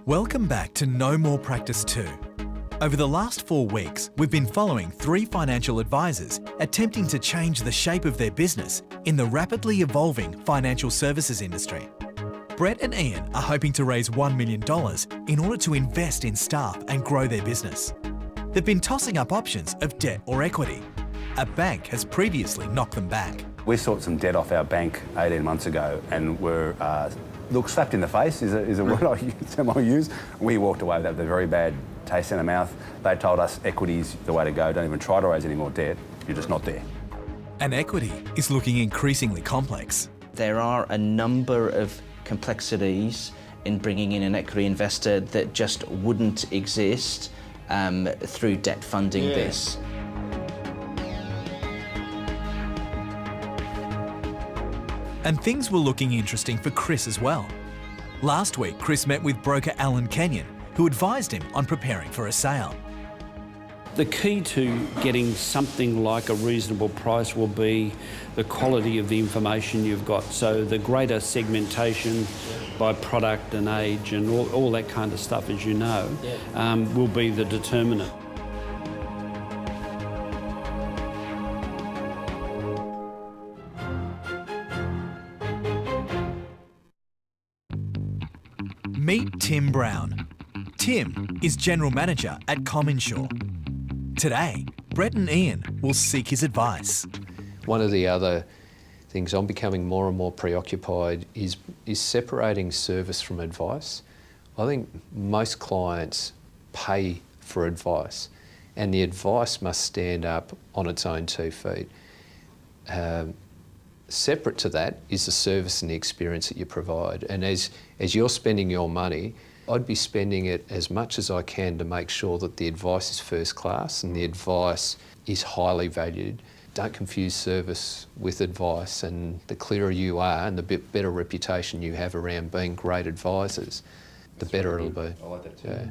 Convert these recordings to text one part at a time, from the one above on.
Welcome back to No More Practice 2. Over the last 4 weeks, we've been following 3 financial advisors attempting to change the shape of their business in the rapidly evolving financial services industry. Brett and Ian are hoping to raise $1 million in order to invest in staff and grow their business. They've been tossing up options of debt or equity. A bank has previously knocked them back. We sought some debt off our bank 18 months ago and were slapped in the face is a word I use. We walked away with a very bad taste in our mouth. They told us equity's the way to go, don't even try to raise any more debt, you're just not there. And equity is looking increasingly complex. There are a number of complexities in bringing in an equity investor that just wouldn't exist through debt funding this. And things were looking interesting for Chris as well. Last week, Chris met with broker Alan Kenyon, who advised him on preparing for a sale. The key to getting something like a reasonable price will be the quality of the information you've got. So the greater segmentation by product and age and all that kind of stuff, as you know, will be the determinant. Meet Tim Browne. Tim is General Manager at CommInsure. Today, Brett and Ian will seek his advice. One of the other things I'm becoming more and more preoccupied is separating service from advice. I think most clients pay for advice and the advice must stand up on its own 2 feet. Separate to that is the service and the experience that you provide. And as you're spending your money, I'd be spending it as much as I can to make sure that the advice is first class and the advice is highly valued. Don't confuse service with advice, and the clearer you are and the better reputation you have around being great advisors, the better it'll be. I like that too. Yeah.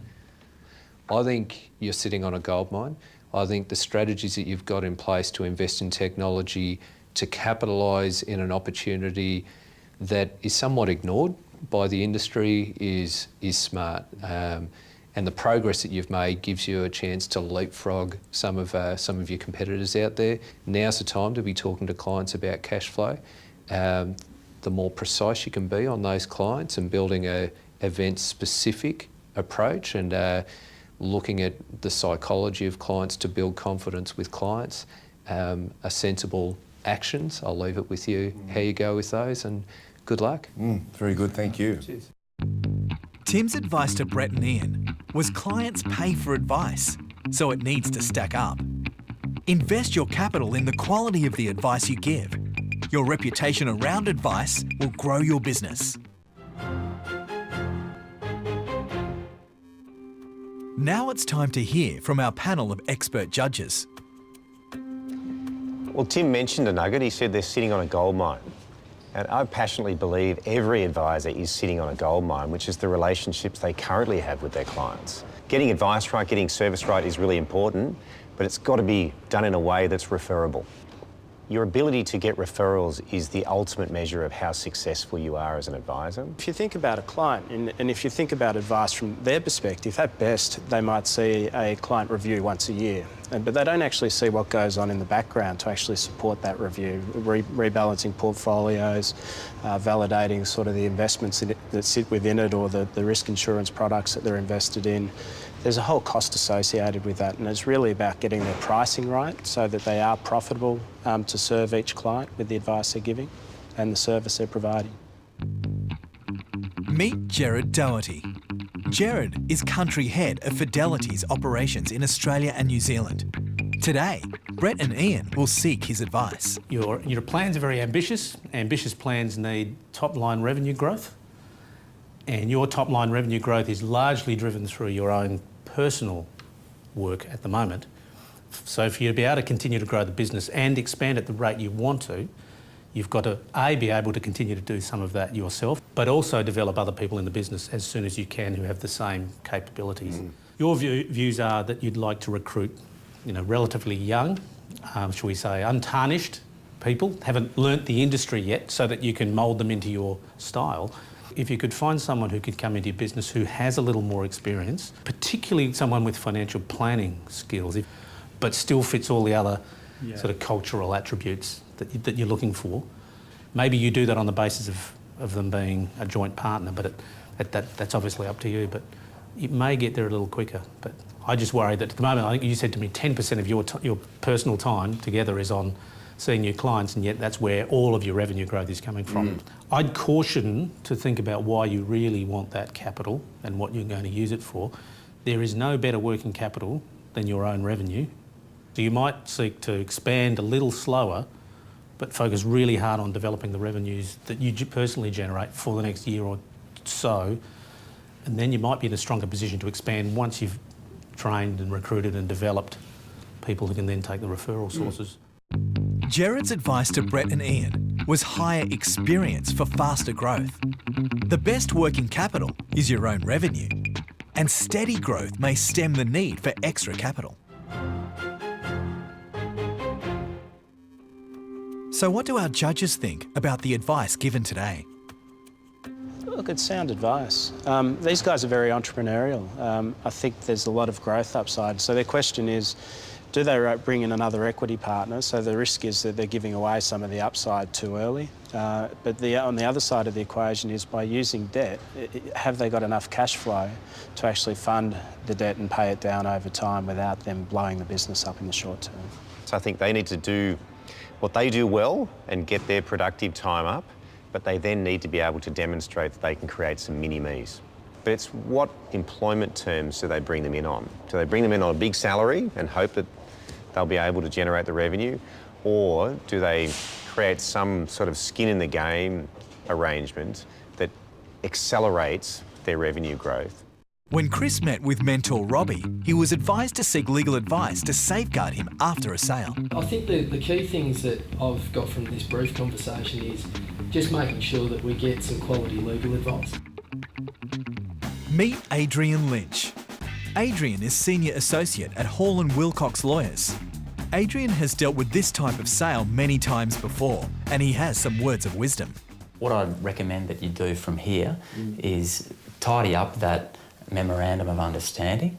I think you're sitting on a goldmine. I think the strategies that you've got in place to invest in technology to capitalise in an opportunity that is somewhat ignored by the industry is smart. And the progress that you've made gives you a chance to leapfrog some of your competitors out there. Now's the time to be talking to clients about cash flow. The more precise you can be on those clients and building a event-specific approach and looking at the psychology of clients to build confidence with clients, are sensible actions. I'll leave it with you, how you go with those, and good luck. Very good, thank you. Cheers. Tim's advice to Brett and Ian was clients pay for advice, so it needs to stack up. Invest your capital in the quality of the advice you give. Your reputation around advice will grow your business. Now it's time to hear from our panel of expert judges. Well, Tim mentioned a nugget. He said they're sitting on a goldmine. And I passionately believe every advisor is sitting on a goldmine, which is the relationships they currently have with their clients. Getting advice right, getting service right is really important, but it's got to be done in a way that's referable. Your ability to get referrals is the ultimate measure of how successful you are as an advisor. If you think about a client, and if you think about advice from their perspective, at best, they might see a client review once a year, but they don't actually see what goes on in the background to actually support that review, rebalancing portfolios, validating sort of the investments that sit within it or the risk insurance products that they're invested in. There's a whole cost associated with that, and it's really about getting their pricing right so that they are profitable to serve each client with the advice they're giving and the service they're providing. Meet Gerard Doherty. Gerard is country head of Fidelity's operations in Australia and New Zealand. Today, Brett and Ian will seek his advice. Your plans are very ambitious. Ambitious plans need top-line revenue growth, and your top-line revenue growth is largely driven through your own personal work at the moment. So for you to be able to continue to grow the business and expand at the rate you want to, you've got to, A, be able to continue to do some of that yourself, but also develop other people in the business as soon as you can who have the same capabilities. Your views are that you'd like to recruit, relatively young, shall we say, untarnished people, haven't learnt the industry yet so that you can mould them into your style. If you could find someone who could come into your business who has a little more experience, particularly someone with financial planning skills, but still fits all the other sort of cultural attributes that you're looking for, maybe you do that on the basis of them being a joint partner, but that's obviously up to you. But it may get there a little quicker. But I just worry that at the moment, I think you said to me 10% of your personal time together is on seeing new clients, and yet that's where all of your revenue growth is coming from. I'd caution to think about why you really want that capital and what you're going to use it for. There is no better working capital than your own revenue. So you might seek to expand a little slower, but focus really hard on developing the revenues that you personally generate for the next year or so, and then you might be in a stronger position to expand once you've trained and recruited and developed people who can then take the referral sources. Gerard's advice to Brett and Ian was hire experience for faster growth. The best working capital is your own revenue, and steady growth may stem the need for extra capital. So what do our judges think about the advice given today? Look, it's sound advice. These guys are very entrepreneurial. I think there's a lot of growth upside. So their question is, do they bring in another equity partner? So the risk is that they're giving away some of the upside too early. But on the other side of the equation is, by using debt, have they got enough cash flow to actually fund the debt and pay it down over time without them blowing the business up in the short term? So I think they need to do what they do well and get their productive time up, but they then need to be able to demonstrate that they can create some mini-me's. But it's what employment terms do they bring them in on? Do they bring them in on a big salary and hope that they'll be able to generate the revenue? Or do they create some sort of skin in the game arrangement that accelerates their revenue growth? When Chris met with mentor Robbie, he was advised to seek legal advice to safeguard him after a sale. I think the key things that I've got from this brief conversation is just making sure that we get some quality legal advice. Meet Adrian Lynch. Adrian is Senior Associate at Hall & Wilcox Lawyers. Adrian has dealt with this type of sale many times before, and he has some words of wisdom. What I'd recommend that you do from here is tidy up that memorandum of understanding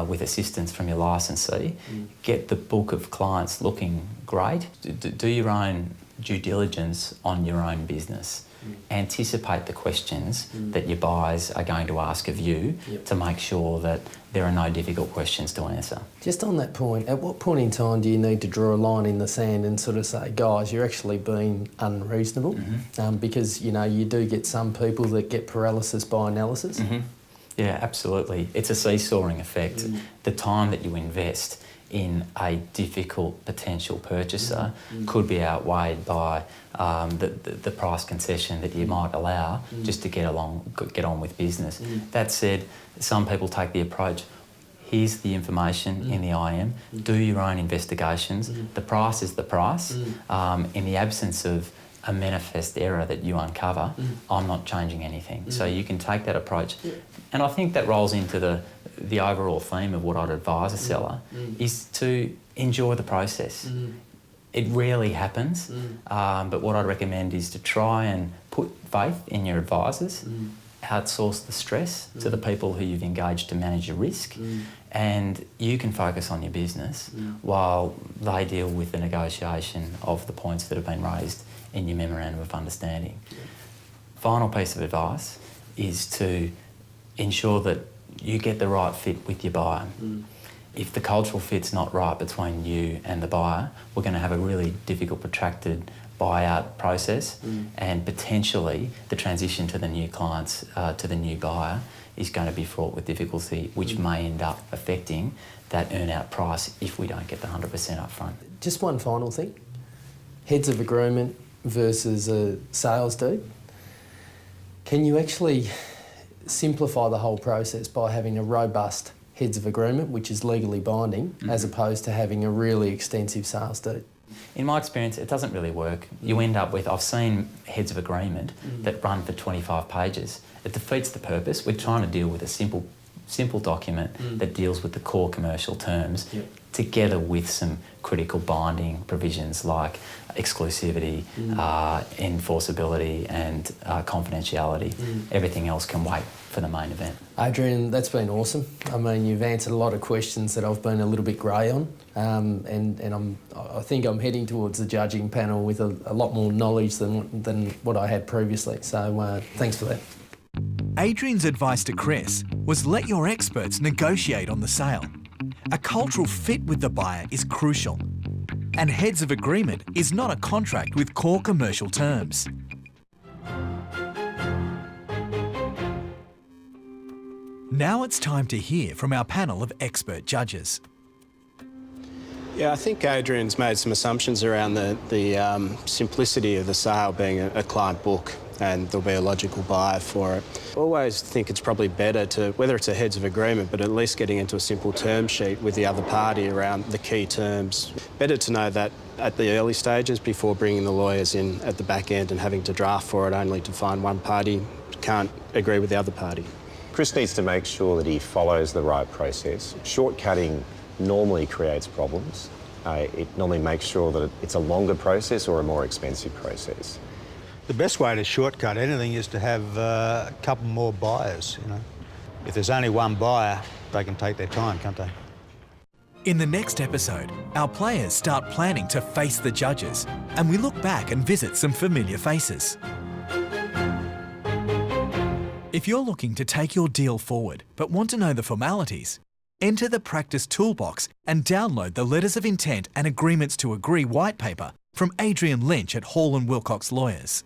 with assistance from your licensee. Get the book of clients looking great. Do your own due diligence on your own business. Anticipate the questions that your buyers are going to ask of you to make sure that there are no difficult questions to answer. Just on that point, at what point in time do you need to draw a line in the sand and sort of say, guys, you're actually being unreasonable? Because, you know, you do get some people that get paralysis by analysis. Yeah, absolutely. It's a seesawing effect. The time that you invest in a difficult potential purchaser could be outweighed by the price concession that you might allow just to get on with business. That said, some people take the approach, here's the information in the IM, do your own investigations, the price is the price. In the absence of a manifest error that you uncover, I'm not changing anything. So you can take that approach. And I think that rolls into the overall theme of what I'd advise a seller is to enjoy the process. It rarely happens, but what I'd recommend is to try and put faith in your advisors, outsource the stress to the people who you've engaged to manage your risk, and you can focus on your business while they deal with the negotiation of the points that have been raised in your memorandum of understanding. Final piece of advice is to ensure that you get the right fit with your buyer. If the cultural fit's not right between you and the buyer, we're going to have a really difficult, protracted buyout process, and potentially the transition to the new clients, to the new buyer, is going to be fraught with difficulty, which may end up affecting that earn-out price if we don't get the 100% up front. Just one final thing. Heads of agreement versus a sales deed. Can you actually simplify the whole process by having a robust heads of agreement, which is legally binding, as opposed to having a really extensive sales deed? In my experience, it doesn't really work. You end up with, I've seen heads of agreement that run for 25 pages. It defeats the purpose. We're trying to deal with a simple simple document that deals with the core commercial terms, together with some critical binding provisions like exclusivity, enforceability and confidentiality. Everything else can wait for the main event. Adrian, that's been awesome. I mean, you've answered a lot of questions that I've been a little bit grey on, and I think I'm heading towards the judging panel with a lot more knowledge than what I had previously. So thanks for that. Adrian's advice to Chris was let your experts negotiate on the sale. A cultural fit with the buyer is crucial, and heads of agreement is not a contract with core commercial terms. Now it's time to hear from our panel of expert judges. Yeah, I think Adrian's made some assumptions around the simplicity of the sale being a client book, and there'll be a logical buyer for it. I always think it's probably better to, whether it's a heads of agreement, but at least getting into a simple term sheet with the other party around the key terms. Better to know that at the early stages before bringing the lawyers in at the back end and having to draft for it only to find one party can't agree with the other party. Chris needs to make sure that he follows the right process. Shortcutting normally creates problems. It normally makes sure that it's a longer process or a more expensive process. The best way to shortcut anything is to have a couple more buyers, you know. If there's only one buyer, they can take their time, can't they? In the next episode, our players start planning to face the judges, and we look back and visit some familiar faces. If you're looking to take your deal forward but want to know the formalities, enter the Practice Toolbox and download the Letters of Intent and Agreements to Agree white paper from Adrian Lynch at Hall & Wilcox Lawyers.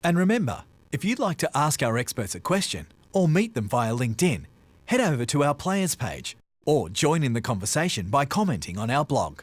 And remember, if you'd like to ask our experts a question or meet them via LinkedIn, head over to our Players page or join in the conversation by commenting on our blog.